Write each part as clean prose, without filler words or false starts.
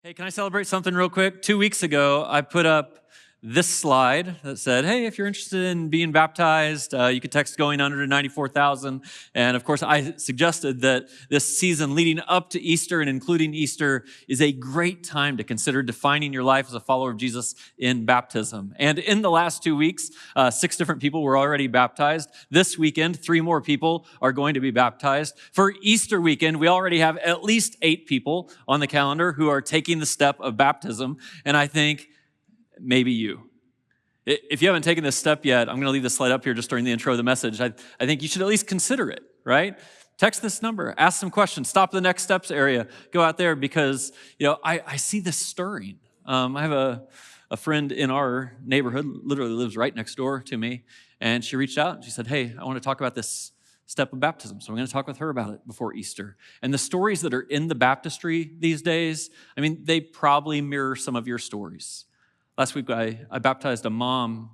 Hey, can I celebrate something real quick? 2 weeks ago, I put up this slide that said, hey, if you're interested in being baptized, you can text going under to 94,000. And of course, I suggested that this season leading up to Easter and including Easter is a great time to consider defining your life as a follower of Jesus in baptism. And in the last 2 weeks, 6 different people were already baptized. This weekend, 3 more people are going to be baptized. For Easter weekend, we already have at least 8 people on the calendar who are taking the step of baptism. And I think maybe you. If you haven't taken this step yet, I'm going to leave this slide up here just during the intro of the message. I think you should at least consider it, right? Text this number, ask some questions, stop at the next steps area, go out there because, I see this stirring. I have a friend in our neighborhood, literally lives right next door to me, and she reached out and she said, hey, I want to talk about this step of baptism. So I'm going to talk with her about it before Easter. And the stories that are in the baptistry these days, they probably mirror some of your stories. Last week, I baptized a mom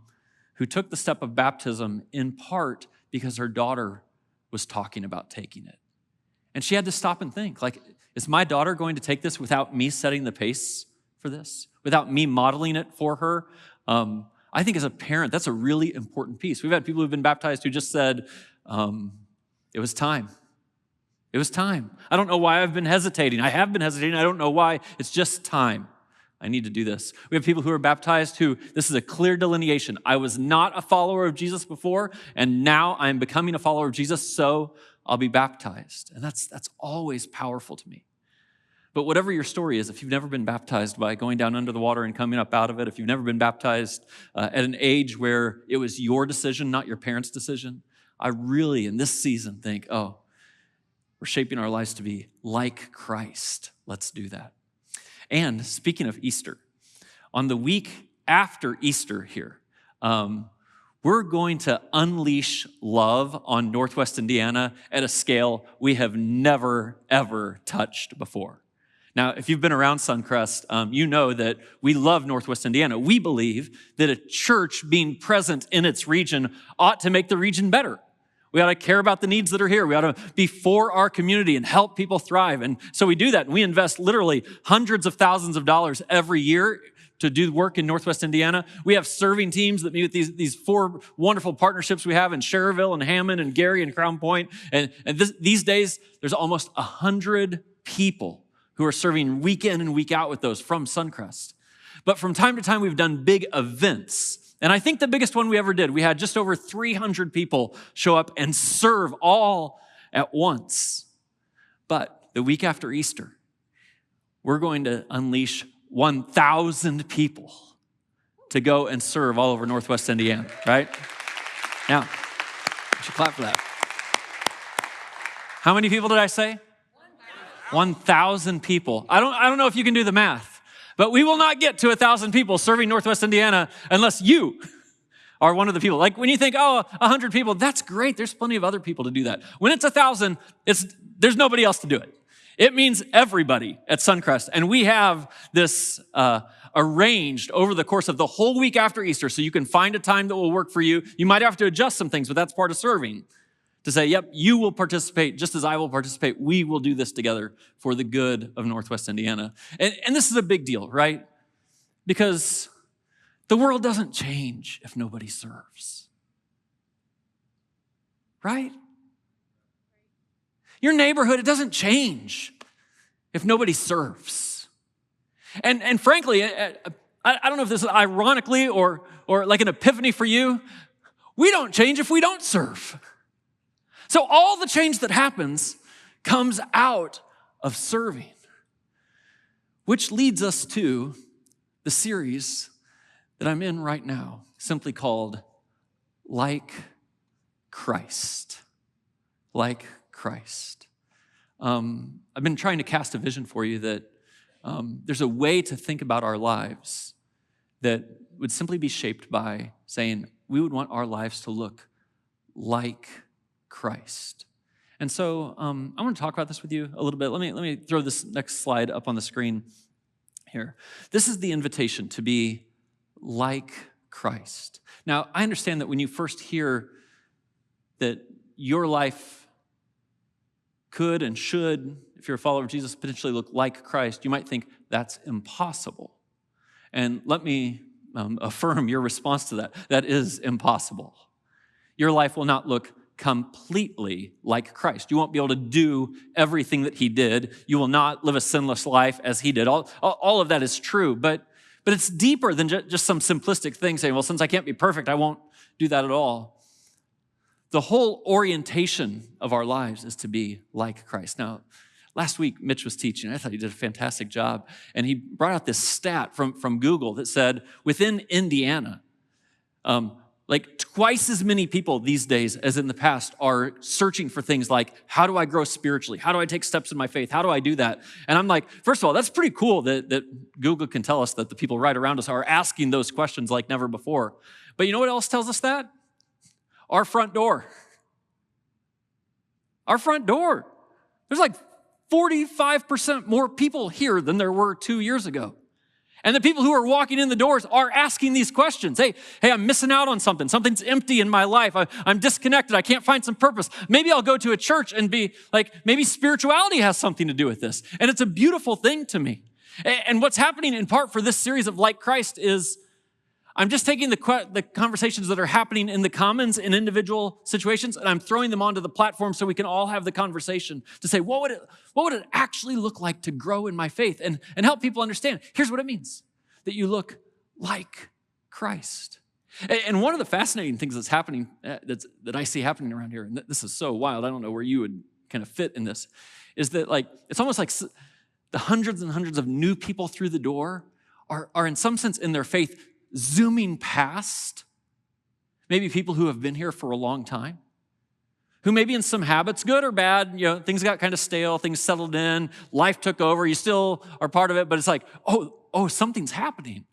who took the step of baptism in part because her daughter was talking about taking it. And she had to stop and think, is my daughter going to take this without me setting the pace for this? Without me modeling it for her? I think as a parent, that's a really important piece. We've had people who've been baptized who just said, it was time. It was time. I don't know why I've been hesitating. I have been hesitating. I don't know why. It's just time. I need to do this. We have people who are baptized who, this is a clear delineation. I was not a follower of Jesus before, and now I'm becoming a follower of Jesus, so I'll be baptized. And that's always powerful to me. But whatever your story is, if you've never been baptized by going down under the water and coming up out of it, if you've never been baptized at an age where it was your decision, not your parents' decision, I really, in this season, think, we're shaping our lives to be like Christ. Let's do that. And speaking of Easter, on the week after Easter here, we're going to unleash love on Northwest Indiana at a scale we have never, ever touched before. Now, if you've been around Suncrest, you know that we love Northwest Indiana. We believe that a church being present in its region ought to make the region better. We ought to care about the needs that are here. We ought to be for our community and help people thrive. And so we do that. And we invest literally hundreds of thousands of dollars every year to do work in Northwest Indiana. We have serving teams that meet with these 4 wonderful partnerships we have in Schererville and Hammond and Gary and Crown Point. And these days, there's almost 100 people who are serving week in and week out with those from Suncrest. But from time to time, we've done big events. And I think the biggest one we ever did, we had just over 300 people show up and serve all at once. But the week after Easter, we're going to unleash 1,000 people to go and serve all over Northwest Indiana, right? Now, you should clap for that. How many people did I say? 1,000 people. I don't know if you can do the math. But we will not get to 1,000 people serving Northwest Indiana unless you are one of the people. Like when you think, 100 people, that's great. There's plenty of other people to do that. When it's 1,000, there's nobody else to do it. It means everybody at Suncrest. And we have this arranged over the course of the whole week after Easter so you can find a time that will work for you. You might have to adjust some things, but that's part of serving. To say, yep, you will participate just as I will participate. We will do this together for the good of Northwest Indiana. And this is a big deal, right? Because the world doesn't change if nobody serves. Right? Your neighborhood, it doesn't change if nobody serves. And frankly, I don't know if this is ironically or like an epiphany for you, we don't change if we don't serve. So all the change that happens comes out of serving, which leads us to the series that I'm in right now, simply called Like Christ. Like Christ. I've been trying to cast a vision for you that there's a way to think about our lives that would simply be shaped by saying we would want our lives to look like Christ. And so I want to talk about this with you a little bit. Let me throw this next slide up on the screen here. This is the invitation to be like Christ. Now, I understand that when you first hear that your life could and should, if you're a follower of Jesus, potentially look like Christ, you might think that's impossible. And let me affirm your response to that. That is impossible. Your life will not look completely like Christ. You won't be able to do everything that he did. You will not live a sinless life as he did. All of that is true, but it's deeper than just some simplistic thing saying, well, since I can't be perfect, I won't do that at all. The whole orientation of our lives is to be like Christ. Now, last week, Mitch was teaching. I thought he did a fantastic job. And he brought out this stat from Google that said within Indiana, like twice as many people these days as in the past are searching for things like, how do I grow spiritually? How do I take steps in my faith? How do I do that? And I'm like, first of all, that's pretty cool that Google can tell us that the people right around us are asking those questions like never before. But you know what else tells us that? Our front door. Our front door. There's like 45% more people here than there were 2 years ago. And the people who are walking in the doors are asking these questions. Hey, I'm missing out on something. Something's empty in my life. I'm disconnected. I can't find some purpose. Maybe I'll go to a church and be like, maybe spirituality has something to do with this. And it's a beautiful thing to me. And what's happening in part for this series of Like Christ is I'm just taking the conversations that are happening in the commons in individual situations, and I'm throwing them onto the platform so we can all have the conversation to say, what would it actually look like to grow in my faith and help people understand? Here's what it means, that you look like Christ. And one of the fascinating things that's happening, that I see happening around here, and this is so wild, I don't know where you would kind of fit in this, is that like it's almost like the hundreds and hundreds of new people through the door are in some sense in their faith zooming past maybe people who have been here for a long time, who maybe in some habits, good or bad, things got kind of stale, things settled in, life took over, you still are part of it, but it's like, oh, something's happening.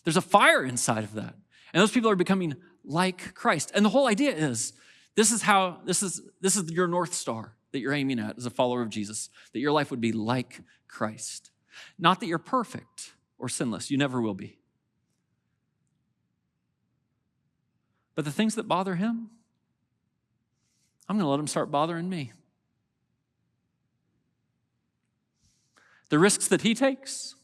There's a fire inside of that. And those people are becoming like Christ. And the whole idea is, this is your North Star that you're aiming at as a follower of Jesus, that your life would be like Christ. Not that you're perfect or sinless, you never will be. But the things that bother him, I'm going to let him start bothering me. The risks that he takes,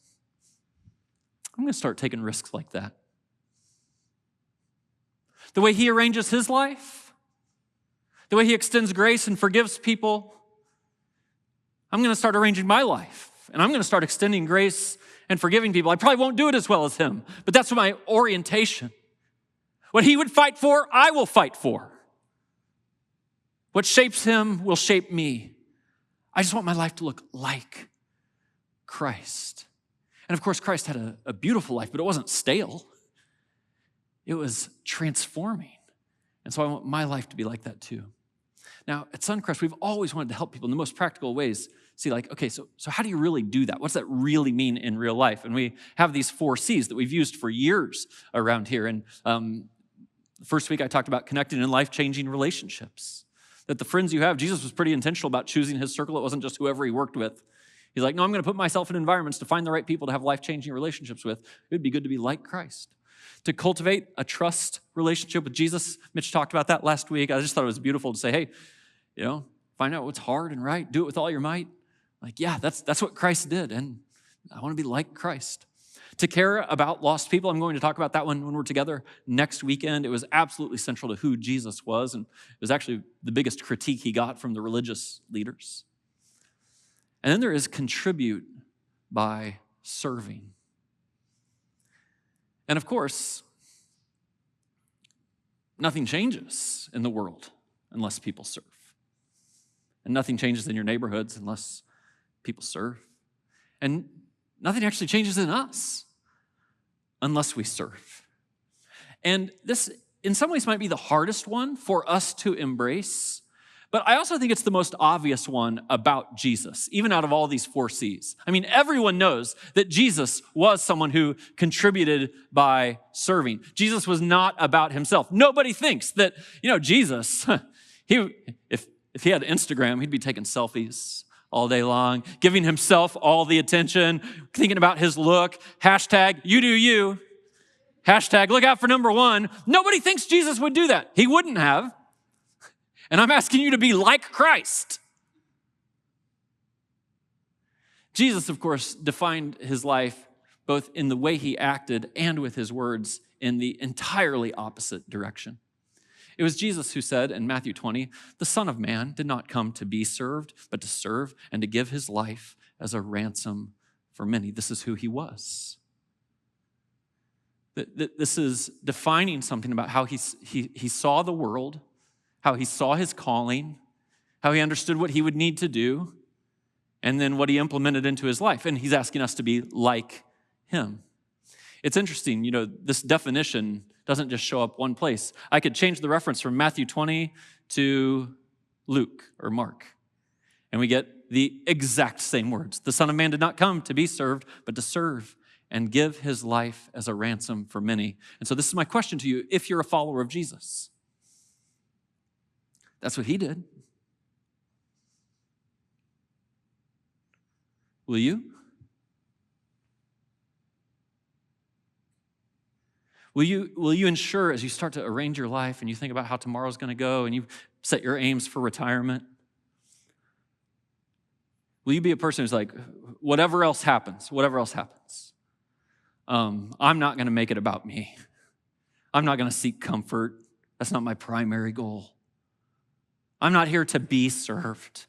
I'm going to start taking risks like that. The way he arranges his life, the way he extends grace and forgives people, I'm going to start arranging my life. And I'm going to start extending grace and forgiving people. I probably won't do it as well as him, but that's my orientation. What he would fight for, I will fight for. What shapes him will shape me. I just want my life to look like Christ. And of course, Christ had a beautiful life, but it wasn't stale. It was transforming. And so I want my life to be like that too. Now, at Suncrest, we've always wanted to help people in the most practical ways see like, okay, so how do you really do that? What's that really mean in real life? And we have these 4 C's that we've used for years around here. And the first week I talked about connecting in life-changing relationships. That the friends you have, Jesus was pretty intentional about choosing his circle. It wasn't just whoever he worked with. He's like, no, I'm going to put myself in environments to find the right people to have life-changing relationships with. It would be good to be like Christ. To cultivate a relationship with Jesus. Mitch talked about that last week. I just thought it was beautiful to say, hey, find out what's hard and right. Do it with all your might. Like, yeah, that's what Christ did. And I want to be like Christ. To care about lost people, I'm going to talk about that one when we're together next weekend. It was absolutely central to who Jesus was, and it was actually the biggest critique he got from the religious leaders. And then there is contribute by serving. And of course, nothing changes in the world unless people serve. And nothing changes in your neighborhoods unless people serve. And nothing actually changes in us unless we serve. And this, in some ways, might be the hardest one for us to embrace, but I also think it's the most obvious one about Jesus, even out of all these 4 C's. I mean, everyone knows that Jesus was someone who contributed by serving. Jesus was not about himself. Nobody thinks that, Jesus, if he had Instagram, he'd be taking selfies all day long, giving himself all the attention, thinking about his look, hashtag, you do you, hashtag, look out for number 1. Nobody thinks Jesus would do that. He wouldn't have. And I'm asking you to be like Christ. Jesus, of course, defined his life both in the way he acted and with his words in the entirely opposite direction. It was Jesus who said in Matthew 20, "The Son of Man did not come to be served, but to serve and to give his life as a ransom for many." This is who he was. This is defining something about how he saw the world, how he saw his calling, how he understood what he would need to do, and then what he implemented into his life. And he's asking us to be like him. It's interesting, this definition doesn't just show up one place. I could change the reference from Matthew 20 to Luke or Mark, and we get the exact same words. The Son of Man did not come to be served, but to serve and give his life as a ransom for many. And so this is my question to you, if you're a follower of Jesus. That's what he did. Will you? Will you ensure, as you start to arrange your life and you think about how tomorrow's going to go and you set your aims for retirement, will you be a person who's like, whatever else happens, I'm not going to make it about me. I'm not going to seek comfort. That's not my primary goal. I'm not here to be served.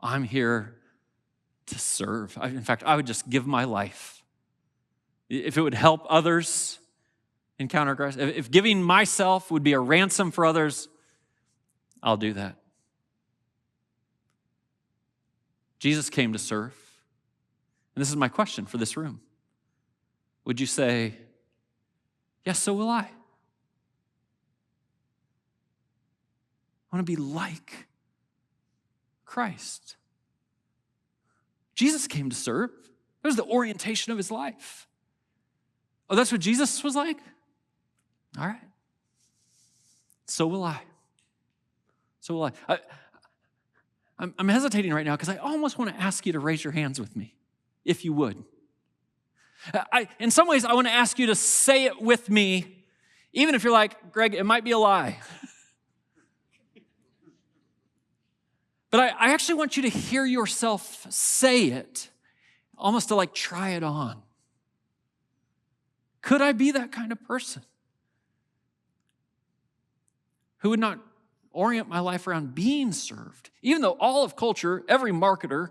I'm here to serve. In fact, I would just give my life. If it would help others encounter Christ, if giving myself would be a ransom for others, I'll do that. Jesus came to serve. And this is my question for this room. Would you say, yes, so will I? I want to be like Christ. Jesus came to serve. That was the orientation of his life. Oh, that's what Jesus was like? All right. So will I. So will I. I'm hesitating right now because I almost want to ask you to raise your hands with me, if you would. In some ways, I want to ask you to say it with me, even if you're like, Greg, it might be a lie. But I actually want you to hear yourself say it, almost to like try it on. Could I be that kind of person who would not orient my life around being served? Even though all of culture, every marketer,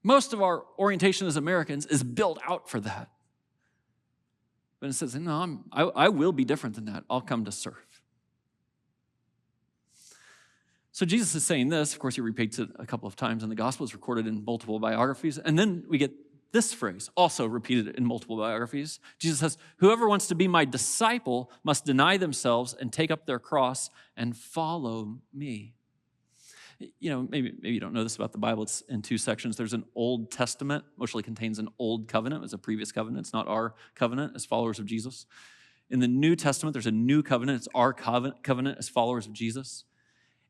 most of our orientation as Americans is built out for that. But it says, no, I will be different than that. I'll come to serve. So Jesus is saying this. Of course, he repeats it a couple of times in the gospel. It's recorded in multiple biographies. And then we get this phrase, also repeated in multiple biographies. Jesus says, whoever wants to be my disciple must deny themselves and take up their cross and follow me. Maybe you don't know this about the Bible. It's in two sections. There's an Old Testament, mostly contains an old covenant. It's a previous covenant. It's not our covenant as followers of Jesus. In the New Testament, there's a new covenant. It's our covenant as followers of Jesus.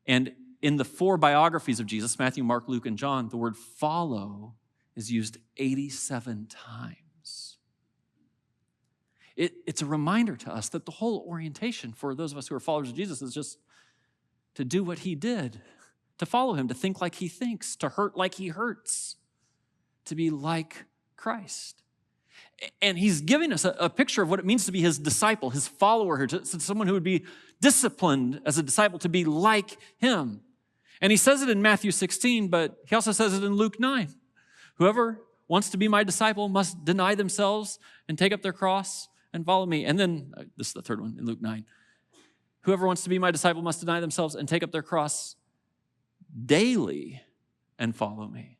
And in the four biographies of Jesus, Matthew, Mark, Luke, and John, the word follow is used 87 times. It's a reminder to us that the whole orientation for those of us who are followers of Jesus is just to do what he did, to follow him, to think like he thinks, to hurt like he hurts, to be like Christ. And he's giving us a picture of what it means to be his disciple, his follower, someone who would be disciplined as a disciple to be like him. And he says it in Matthew 16, but he also says it in Luke 9. Whoever wants to be my disciple must deny themselves and take up their cross and follow me. And then, this is the third one in Luke 9. Whoever wants to be my disciple must deny themselves and take up their cross daily and follow me.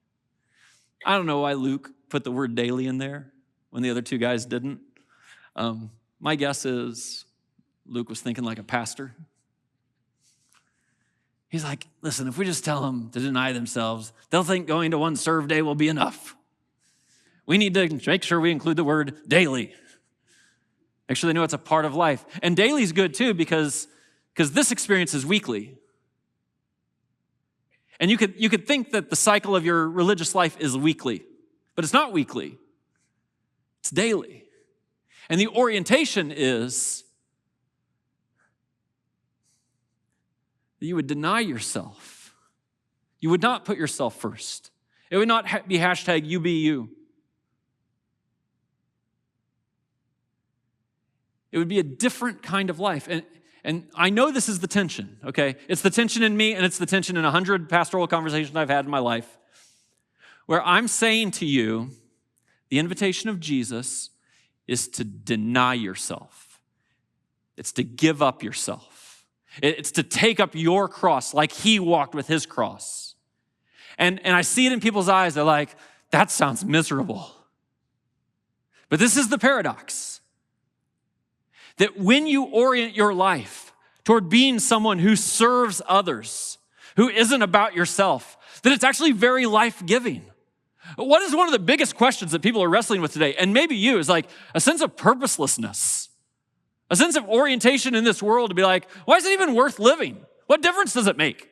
I don't know why Luke put the word daily in there when the other two guys didn't. My guess is Luke was thinking like a pastor. He's like, listen, if we just tell them to deny themselves, they'll think going to one serve day will be enough. We need to make sure we include the word daily. Make sure they know it's a part of life. And daily is good too because this experience is weekly. And you could think that the cycle of your religious life is weekly, but it's not weekly. It's daily. And the orientation is that you would deny yourself. You would not put yourself first. It would not be hashtag you be you. It would be a different kind of life. And I know this is the tension, okay? It's the tension in me, and it's the tension in 100 pastoral conversations I've had in my life, where I'm saying to you, the invitation of Jesus is to deny yourself. It's to give up yourself. It's to take up your cross like he walked with his cross. And I see it in people's eyes. They're like, that sounds miserable. But this is the paradox. That when you orient your life toward being someone who serves others, who isn't about yourself, that it's actually very life-giving. What is one of the biggest questions that people are wrestling with today? And maybe you, is like a sense of purposelessness, a sense of orientation in this world to be like, why is it even worth living? What difference does it make?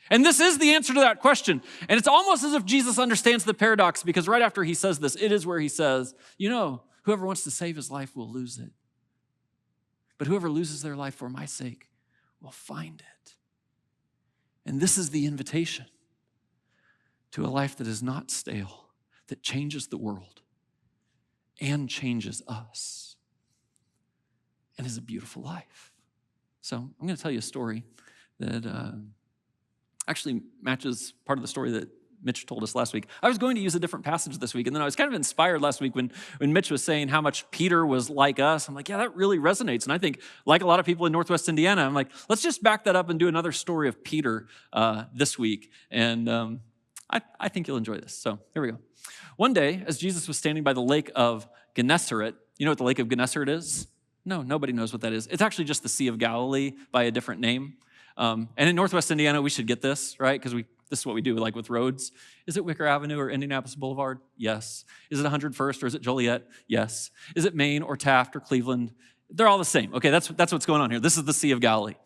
And this is the answer to that question. And it's almost as if Jesus understands the paradox, because right after he says this, it is where he says, whoever wants to save his life will lose it. But whoever loses their life for my sake will find it. And this is the invitation to a life that is not stale, that changes the world and changes us, and is a beautiful life. So I'm going to tell you a story that actually matches part of the story that Mitch told us last week. I was going to use a different passage this week, and then I was kind of inspired last week when Mitch was saying how much Peter was like us. I'm like, yeah, that really resonates. And I think, like a lot of people in Northwest Indiana, I'm like, let's just back that up and do another story of Peter this week. And I think you'll enjoy this. So here we go. One day, as Jesus was standing by the lake of Gennesaret, you know what the lake of Gennesaret is? No, nobody knows what that is. It's actually just the Sea of Galilee by a different name. And in Northwest Indiana, we should get this, right? Because this is what we do, like with roads. Is it Wicker Avenue or Indianapolis Boulevard? Yes. Is it 101st or is it Joliet? Yes. Is it Maine or Taft or Cleveland? They're all the same. Okay, that's what's going on here. This is the Sea of Galilee.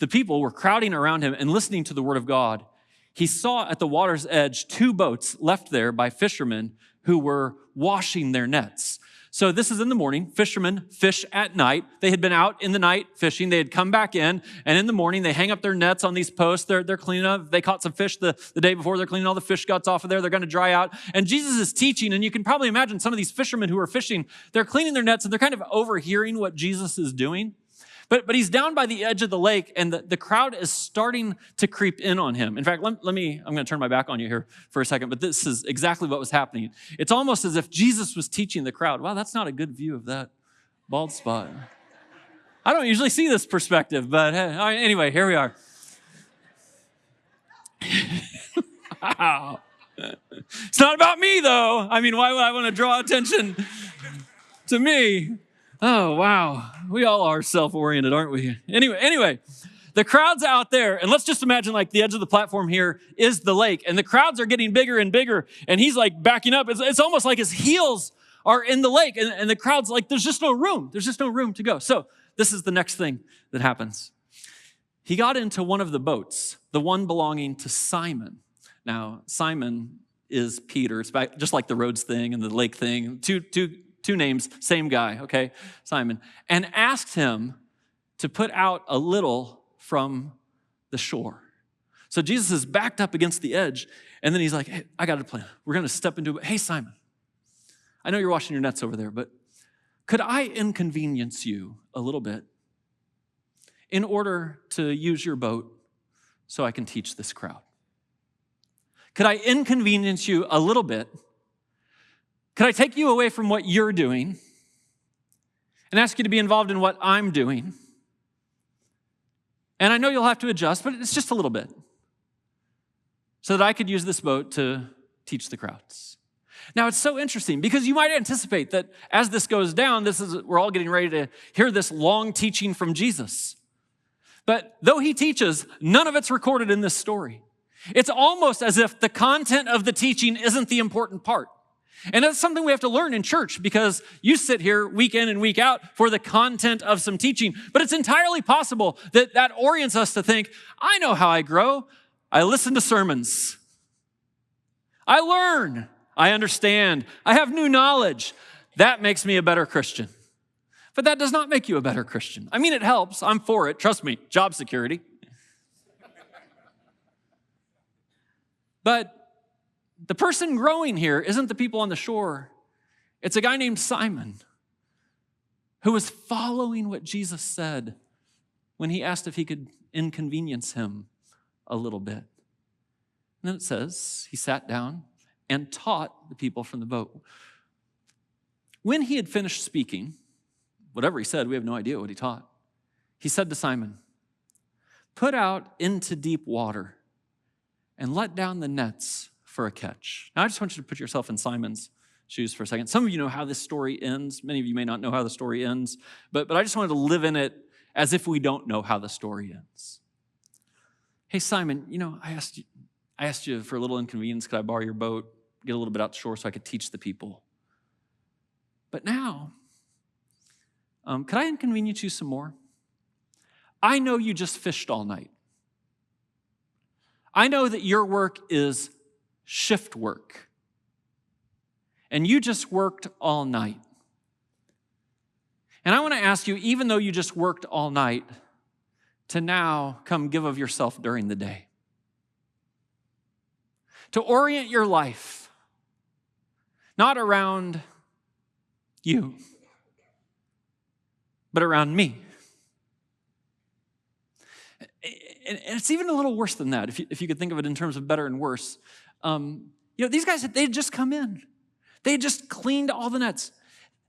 The people were crowding around him and listening to the word of God. He saw at the water's edge 2 boats left there by fishermen who were washing their nets. So this is in the morning. Fishermen fish at night. They had been out in the night fishing. They had come back in, and in the morning, they hang up their nets on these posts. They're cleaning up. They caught some fish the day before. They're cleaning all the fish guts off of there. They're going to dry out. And Jesus is teaching, and you can probably imagine some of these fishermen who are fishing, they're cleaning their nets, and they're kind of overhearing what Jesus is doing. But he's down by the edge of the lake, and the crowd is starting to creep in on him. In fact, I'm going to turn my back on you here for a second, but this is exactly what was happening. It's almost as if Jesus was teaching the crowd. Wow, that's not a good view of that bald spot. I don't usually see this perspective, but anyway, here we are. Wow. It's not about me, though. I mean, why would I want to draw attention to me? Oh, wow. We all are self-oriented, aren't we? Anyway, the crowd's out there, and let's just imagine like the edge of the platform here is the lake, and the crowds are getting bigger and bigger, and he's like backing up. It's almost like his heels are in the lake, and the crowd's like, there's just no room. There's just no room to go. So this is the next thing that happens. He got into one of the boats, the one belonging to Simon. Now, Simon is Peter. It's just like the roads thing and the lake thing. Two names, same guy, okay, Simon, and asked him to put out a little from the shore. So Jesus is backed up against the edge, and then he's like, hey, I got a plan. We're going to step into it. Hey, Simon, I know you're washing your nets over there, but could I inconvenience you a little bit in order to use your boat so I can teach this crowd? Could I inconvenience you a little bit? Could I take you away from what you're doing and ask you to be involved in what I'm doing? And I know you'll have to adjust, but it's just a little bit, so that I could use this boat to teach the crowds. Now, it's so interesting because you might anticipate that as this goes down, we're all getting ready to hear this long teaching from Jesus. But though he teaches, none of it's recorded in this story. It's almost as if the content of the teaching isn't the important part. And that's something we have to learn in church, because you sit here week in and week out for the content of some teaching, but it's entirely possible that orients us to think, I know how I grow. I listen to sermons. I learn. I understand. I have new knowledge. That makes me a better Christian. But that does not make you a better Christian. I mean, it helps. I'm for it. Trust me, job security. But the person growing here isn't the people on the shore. It's a guy named Simon who was following what Jesus said when he asked if he could inconvenience him a little bit. And then it says he sat down and taught the people from the boat. When he had finished speaking, whatever he said, we have no idea what he taught. He said to Simon, "Put out into deep water and let down the nets for a catch." Now, I just want you to put yourself in Simon's shoes for a second. Some of you know how this story ends. Many of you may not know how the story ends, but I just wanted to live in it as if we don't know how the story ends. "Hey, Simon, I asked you for a little inconvenience. Could I borrow your boat, get a little bit out to shore so I could teach the people? But now, could I inconvenience you some more? I know you just fished all night. I know that your work is shift work. And you just worked all night. And I want to ask you, even though you just worked all night, to now come give of yourself during the day. To orient your life, not around you, but around me." And it's even a little worse than that, if you could think of it in terms of better and worse. These guys, they had just come in. They had just cleaned all the nets.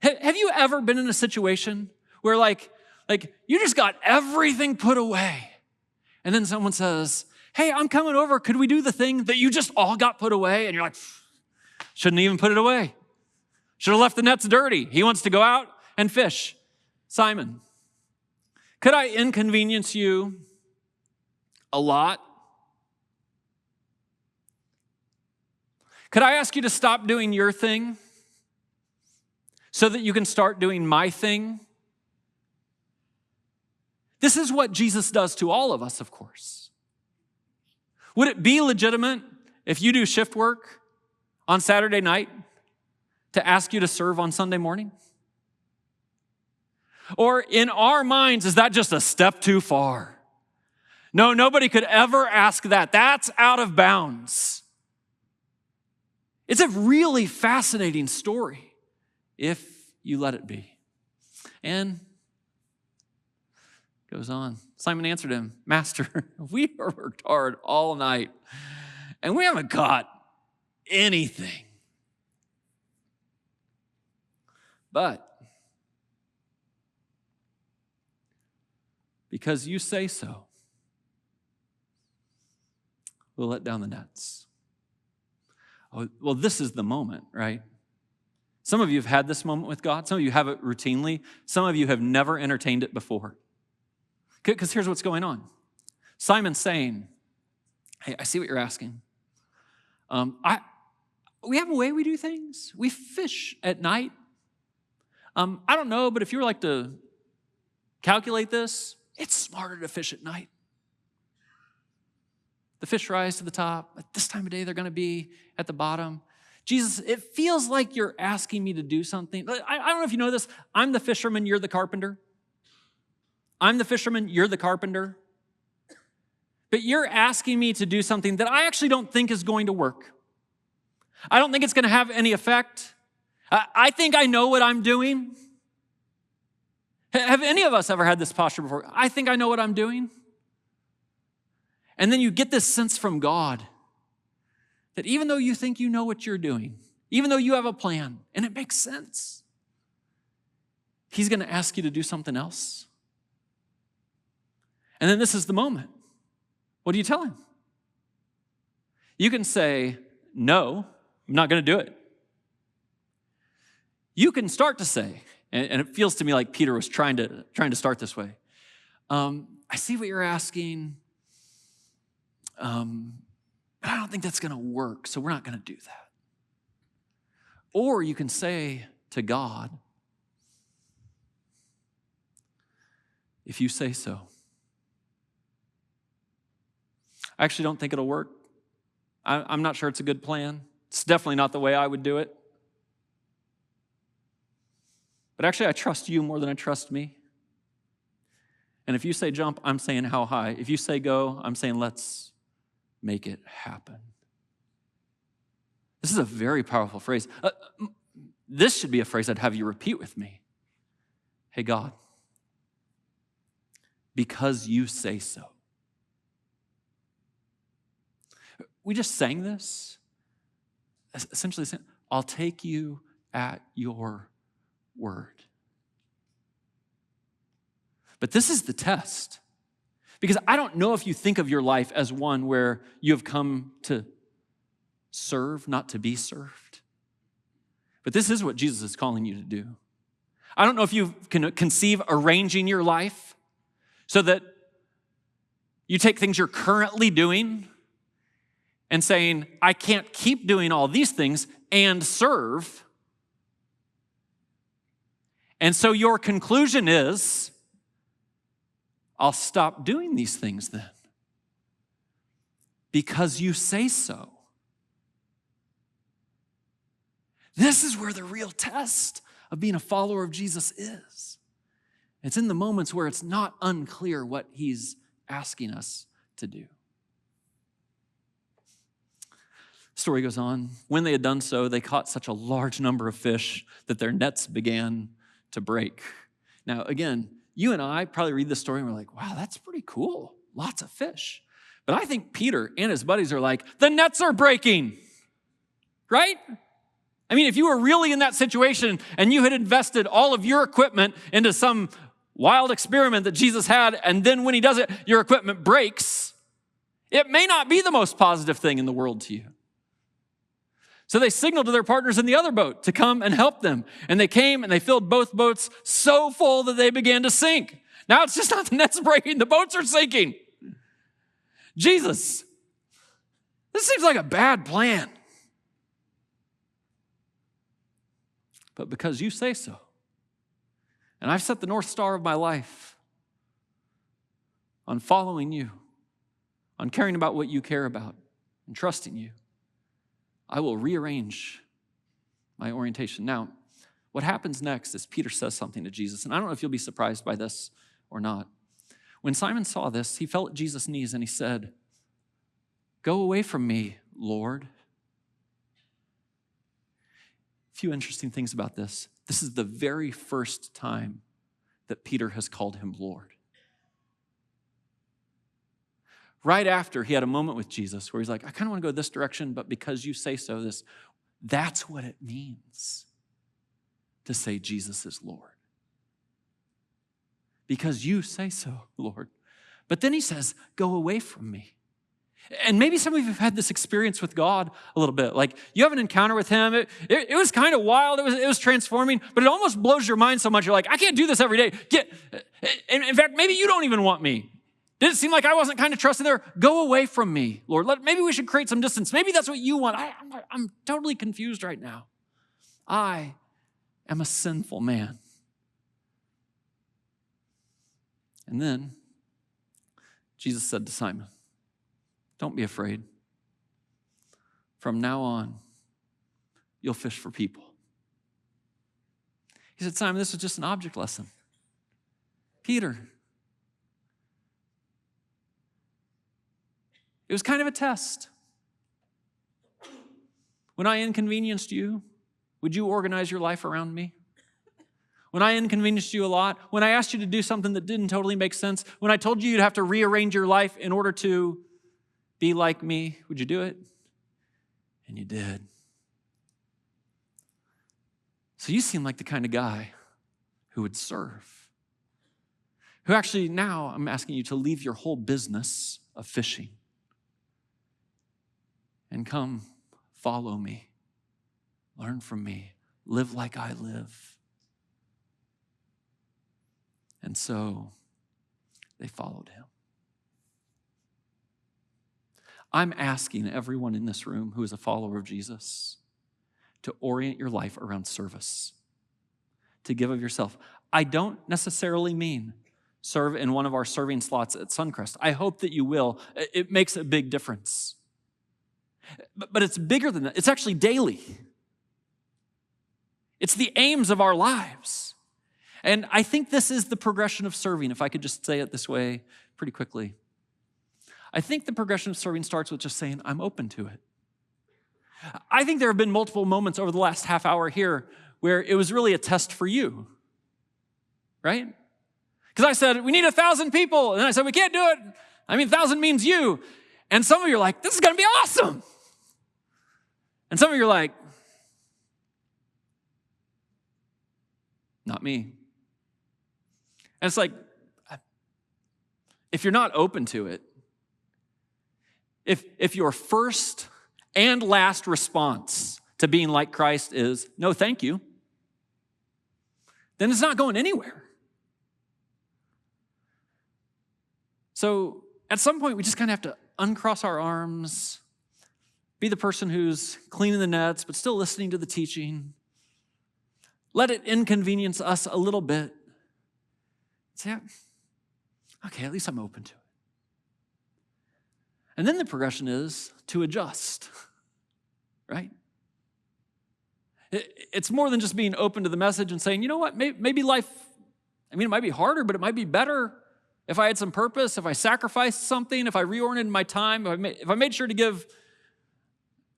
Have you ever been in a situation where like you just got everything put away, and then someone says, "Hey, I'm coming over. Could we do the thing that you just all got put away?" And you're like, "Shouldn't even put it away. Should have left the nets dirty. He wants to go out and fish." Simon, could I inconvenience you a lot? Could I ask you to stop doing your thing so that you can start doing my thing? This is what Jesus does to all of us, of course. Would it be legitimate if you do shift work on Saturday night to ask you to serve on Sunday morning? Or in our minds, is that just a step too far? No, nobody could ever ask that. That's out of bounds. It's a really fascinating story if you let it be. And goes on. Simon answered him, "Master, we worked hard all night, and we haven't caught anything. But because you say so, we'll let down the nets." Oh, well, this is the moment, right? Some of you have had this moment with God. Some of you have it routinely. Some of you have never entertained it before. Because here's what's going on. Simon's saying, "Hey, I see what you're asking. We have a way we do things. We fish at night. I don't know, but if you were like to calculate this, it's smarter to fish at night. The fish rise to the top. At this time of day, they're going to be at the bottom. Jesus, it feels like you're asking me to do something. I don't know if you know this. I'm the fisherman, you're the carpenter. I'm the fisherman, you're the carpenter. But you're asking me to do something that I actually don't think is going to work. I don't think it's going to have any effect. I think I know what I'm doing. Have any of us ever had this posture before? I think I know what I'm doing. And then you get this sense from God that even though you think you know what you're doing, even though you have a plan, and it makes sense, He's going to ask you to do something else. And then this is the moment. What do you tell Him? You can say, "No, I'm not going to do it." You can start to say, and it feels to me like Peter was trying to start this way. "I see what you're asking, but I don't think that's going to work, so we're not going to do that." Or you can say to God, "If you say so." I actually don't think it'll work. I'm not sure it's a good plan. It's definitely not the way I would do it. But actually, I trust you more than I trust me. And if you say jump, I'm saying how high. If you say go, I'm saying let's make it happen. This is a very powerful phrase. This should be a phrase I'd have you repeat with me. Hey, God, because you say so. We just sang this, essentially saying, I'll take you at your word. But this is the test. Because I don't know if you think of your life as one where you have come to serve, not to be served. But this is what Jesus is calling you to do. I don't know if you can conceive arranging your life so that you take things you're currently doing and saying, I can't keep doing all these things and serve. And so your conclusion is, I'll stop doing these things then. Because you say so. This is where the real test of being a follower of Jesus is. It's in the moments where it's not unclear what he's asking us to do. Story goes on. When they had done so, they caught such a large number of fish that their nets began to break. Now, again, you and I probably read this story and we're like, wow, that's pretty cool. Lots of fish. But I think Peter and his buddies are like, the nets are breaking, right? I mean, if you were really in that situation and you had invested all of your equipment into some wild experiment that Jesus had, and then when he does it, your equipment breaks, it may not be the most positive thing in the world to you. So they signaled to their partners in the other boat to come and help them. And they came and they filled both boats so full that they began to sink. Now it's just not the nets breaking, the boats are sinking. Jesus, this seems like a bad plan. But because you say so, and I've set the North Star of my life on following you, on caring about what you care about, and trusting you, I will rearrange my orientation. Now, what happens next is Peter says something to Jesus, and I don't know if you'll be surprised by this or not. When Simon saw this, he fell at Jesus' knees and he said, "Go away from me, Lord." A few interesting things about this. This is the very first time that Peter has called him Lord. Right after he had a moment with Jesus where he's like, I kind of want to go this direction, but because you say so, that's what it means to say Jesus is Lord. Because you say so, Lord. But then he says, go away from me. And maybe some of you have had this experience with God a little bit. Like you have an encounter with him. It was kind of wild. It was transforming, but it almost blows your mind so much. You're like, I can't do this every day. In fact, maybe you don't even want me. Did it seem like I wasn't kind of trusting there? Go away from me, Lord. Maybe we should create some distance. Maybe that's what you want. I'm totally confused right now. I am a sinful man. And then Jesus said to Simon, don't be afraid. From now on, you'll fish for people. He said, Simon, this was just an object lesson. Peter, it was kind of a test. When I inconvenienced you, would you organize your life around me? When I inconvenienced you a lot, when I asked you to do something that didn't totally make sense, when I told you you'd have to rearrange your life in order to be like me, would you do it? And you did. So you seem like the kind of guy who would serve. Who actually now I'm asking you to leave your whole business of fishing and come follow me, learn from me, live like I live. And so they followed him. I'm asking everyone in this room who is a follower of Jesus to orient your life around service, to give of yourself. I don't necessarily mean serve in one of our serving slots at Suncrest. I hope that you will. It makes a big difference. But it's bigger than that. It's actually daily. It's the aims of our lives. And I think this is the progression of serving, if I could just say it this way pretty quickly. I think the progression of serving starts with just saying, I'm open to it. I think there have been multiple moments over the last half hour here where it was really a test for you, right? Because I said, we need 1,000 people. And I said, we can't do it. 1,000 means you. And some of you are like, this is going to be awesome. And some of you are like, not me. And it's like, if you're not open to it, if your first and last response to being like Christ is, no, thank you, then it's not going anywhere. So at some point, we just kind of have to uncross our arms, be the person who's cleaning the nets, but still listening to the teaching. Let it inconvenience us a little bit. Say, okay, at least I'm open to it. And then the progression is to adjust, right? It's more than just being open to the message and saying, you know what, maybe life, it might be harder, but it might be better if I had some purpose, if I sacrificed something, if I reoriented my time, if I made sure to give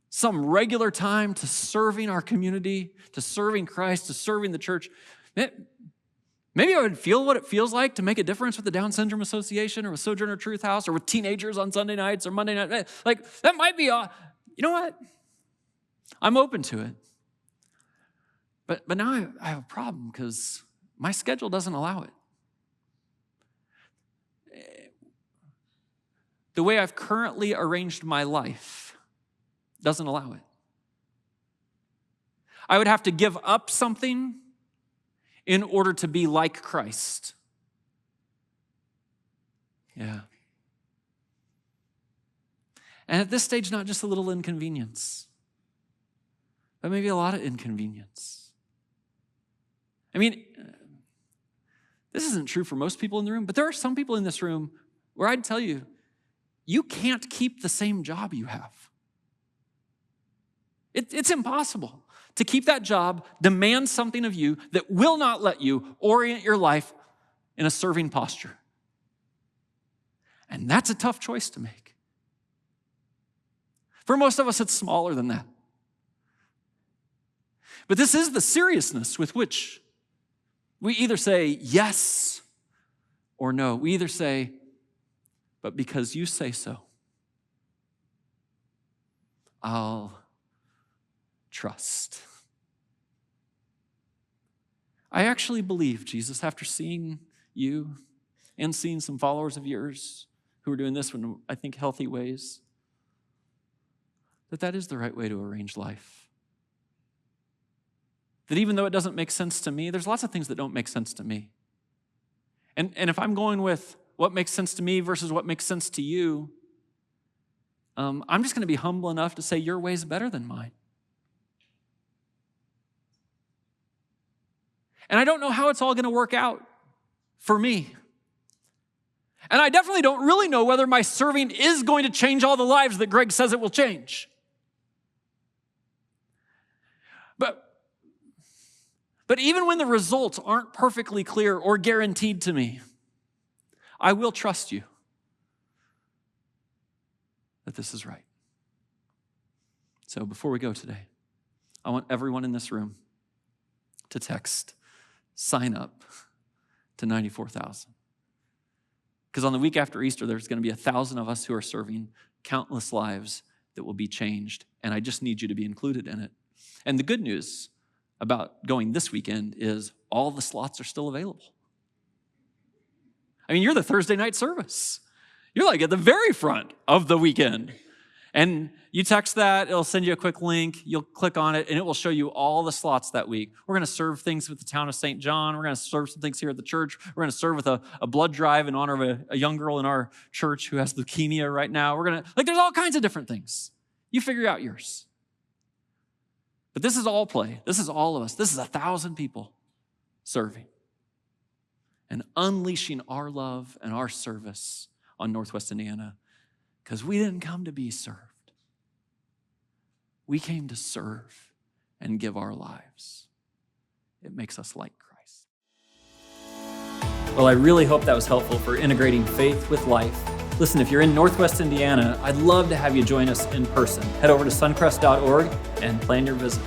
some regular time to serving our community, to serving Christ, to serving the church. Maybe I would feel what it feels like to make a difference with the Down Syndrome Association or with Sojourner Truth House or with teenagers on Sunday nights or Monday night. Like, that might be, you know what? I'm open to it. But now I have a problem because my schedule doesn't allow it. The way I've currently arranged my life doesn't allow it. I would have to give up something in order to be like Christ. Yeah. And at this stage, not just a little inconvenience, but maybe a lot of inconvenience. This isn't true for most people in the room, but there are some people in this room where I'd tell you, you can't keep the same job you have. It's impossible to keep that job, demand something of you that will not let you orient your life in a serving posture. And that's a tough choice to make. For most of us, it's smaller than that. But this is the seriousness with which we either say yes or no. We either say, but because you say so, I'll trust. I actually believe, Jesus, after seeing you and seeing some followers of yours who are doing this in, I think, healthy ways, that is the right way to arrange life. That even though it doesn't make sense to me, there's lots of things that don't make sense to me. And if I'm going with what makes sense to me versus what makes sense to you, I'm just going to be humble enough to say your way is better than mine. And I don't know how it's all going to work out for me. And I definitely don't really know whether my serving is going to change all the lives that Greg says it will change. But even when the results aren't perfectly clear or guaranteed to me, I will trust you that this is right. So before we go today, I want everyone in this room to text, sign up to 94,000. Because on the week after Easter, there's going to be 1,000 of us who are serving countless lives that will be changed, and I just need you to be included in it. And the good news about going this weekend is all the slots are still available. You're the Thursday night service. You're like at the very front of the weekend. And you text that, it'll send you a quick link, you'll click on it, and it will show you all the slots that week. We're going to serve things with the town of St. John. We're going to serve some things here at the church. We're going to serve with a blood drive in honor of a young girl in our church who has leukemia right now. There's all kinds of different things. You figure out yours. But this is all play. This is all of us. This is 1,000 people serving and unleashing our love and our service on Northwest Indiana, because we didn't come to be served. We came to serve and give our lives. It makes us like Christ. Well, I really hope that was helpful for integrating faith with life. Listen, if you're in Northwest Indiana, I'd love to have you join us in person. Head over to suncrest.org and plan your visit.